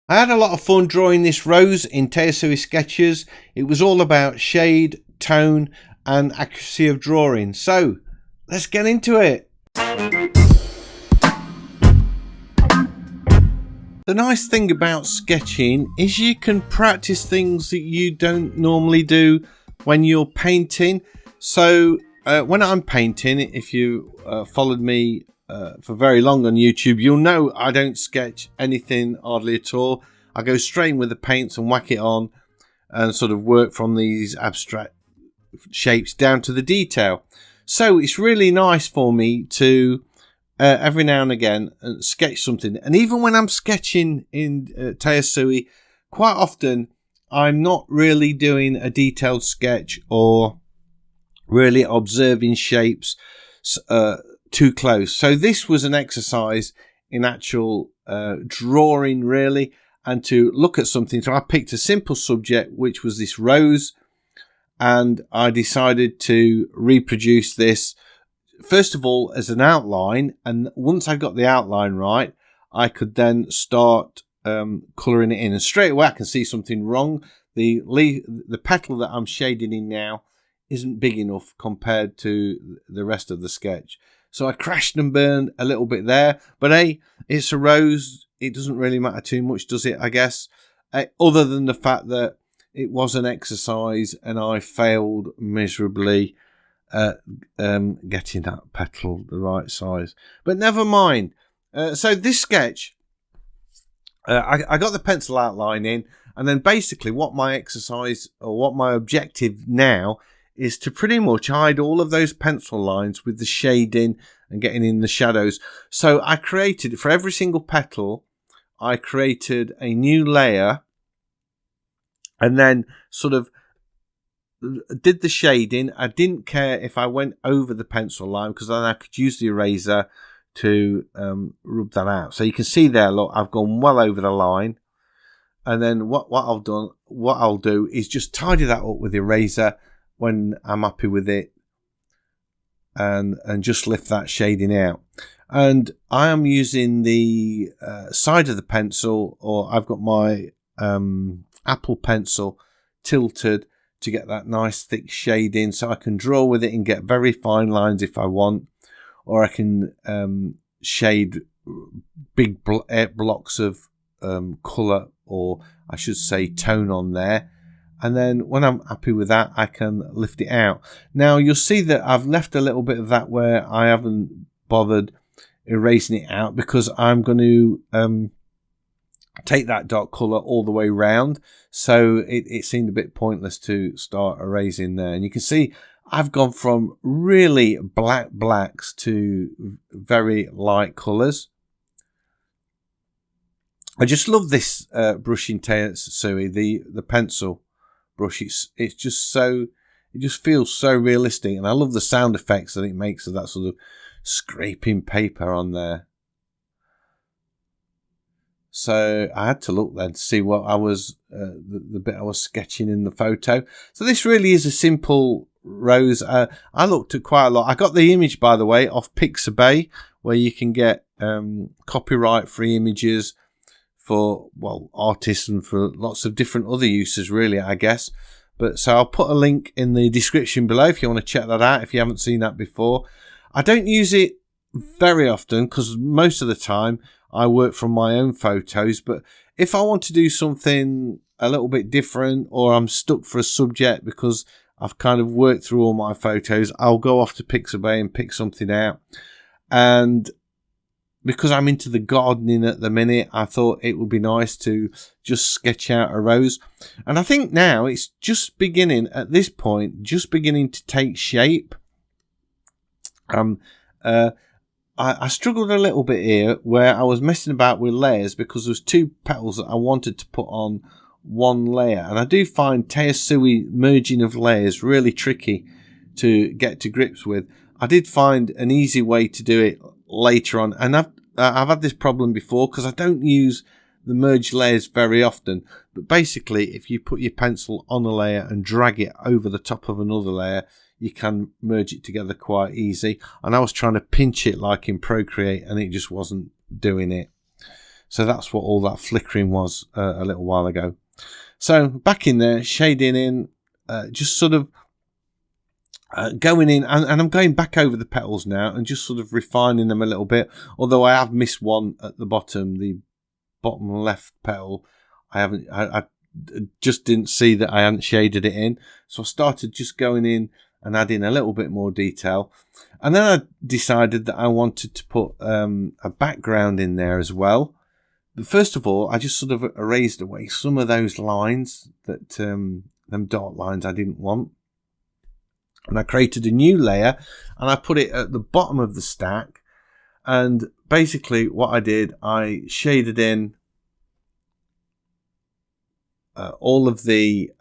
I had a lot of fun drawing this rose in Tayasui sketches. It was all about shade, tone and accuracy of drawing. So let's get into it. The nice thing about sketching is you can practice things that you don't normally do when you're painting. So when I'm painting, if you followed me for very long on YouTube, you'll know I don't sketch anything hardly at all. I go straight in with the paints and whack it on and sort of work from these abstract shapes down to the detail. So it's really nice for me to every now and again sketch something. And even when I'm sketching in Tayasui, quite often I'm not really doing a detailed sketch or really observing shapes too close. So this was an exercise in actual drawing really, and to look at something. So I picked a simple subject, which was this rose, and I decided to reproduce this first of all as an outline, and once I got the outline right, I could then start colouring it in, and straight away I can see something wrong. The petal that I'm shading in now isn't big enough compared to the rest of the sketch, so I crashed and burned a little bit there. But hey, it's a rose, it doesn't really matter too much, does it? I guess other than the fact that it was an exercise and I failed miserably getting that petal the right size, but never mind. So this sketch, I got the pencil outline in, and then basically what my exercise or what my objective now is to pretty much hide all of those pencil lines with the shading and getting in the shadows. So I created, for every single petal, I created a new layer and then sort of did the shading. I didn't care if I went over the pencil line, because then I could use the eraser to rub that out. So you can see there, look, I've gone well over the line. And then what I'll do is just tidy that up with the eraser when I'm happy with it, and just lift that shading out. And I am using the side of the pencil, or I've got my Apple pencil tilted to get that nice thick shading, so I can draw with it and get very fine lines if I want, or I can shade big blocks of colour, or I should say tone on there. And then when I'm happy with that, I can lift it out. Now you'll see that I've left a little bit of that where I haven't bothered erasing it out, because I'm going to take that dark colour all the way round. So it seemed a bit pointless to start erasing there. And you can see I've gone from really black blacks to very light colours. I just love this brush in Tayasui, the pencil brush. It's just so, it just feels so realistic, and I love the sound effects that it makes of that sort of scraping paper on there. So I had to look then to see what I was the bit I was sketching in the photo. So this really is a simple rose. I looked at quite a lot. I got the image, by the way, off Pixabay, where you can get copyright free images for, well, artists and for lots of different other uses, really, I guess. But so I'll put a link in the description below if you want to check that out, if you haven't seen that before. I don't use it very often, because most of the time I work from my own photos. But if I want to do something a little bit different, or I'm stuck for a subject because I've kind of worked through all my photos, I'll go off to Pixabay and pick something out. And because I'm into the gardening at the minute, I thought it would be nice to just sketch out a rose. And I think now it's just beginning, at this point, just beginning to take shape. I struggled a little bit here, where I was messing about with layers, because there's two petals that I wanted to put on one layer. And I do find Tayasui merging of layers really tricky to get to grips with. I did find an easy way to do it later on, and I've had this problem before because I don't use the merged layers very often. But basically, if you put your pencil on a layer and drag it over the top of another layer, you can merge it together quite easy. And I was trying to pinch it like in Procreate, and it just wasn't doing it. So that's what all that flickering was a little while ago. So back in there, shading in, just sort of going in, and I'm going back over the petals now and just sort of refining them a little bit. Although I have missed one at the bottom, the bottom left petal. I just didn't see that I hadn't shaded it in. So I started just going in and adding a little bit more detail. And then I decided that I wanted to put a background in there as well. But first of all, I just sort of erased away some of those lines, that them dark lines I didn't want. And I created a new layer and I put it at the bottom of the stack. And basically what I did, I shaded in all of the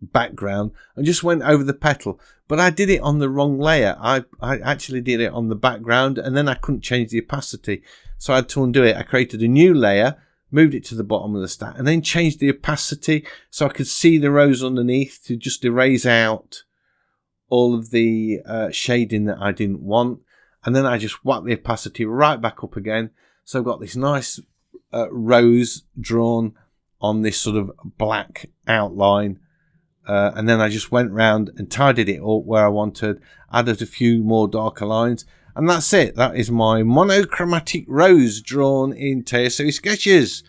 background and just went over the petal. But I did it on the wrong layer. I actually did it on the background, and then I couldn't change the opacity. So I had to undo it. I created a new layer, moved it to the bottom of the stack, and then changed the opacity so I could see the rose underneath to just erase out all of the shading that I didn't want. And then I just whacked the opacity right back up again. So I've got this nice rose drawn on this sort of black outline. And then I just went round and tidied it up where I wanted, added a few more darker lines, and that's it. That is my monochromatic rose drawn in Tayasui sketches.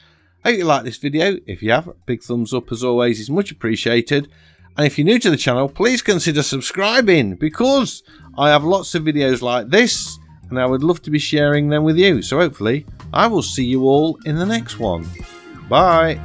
Hope you like this video. If you have, a big thumbs up as always is much appreciated. And if you're new to the channel, please consider subscribing, because I have lots of videos like this and I would love to be sharing them with you. So hopefully I will see you all in the next one. Bye.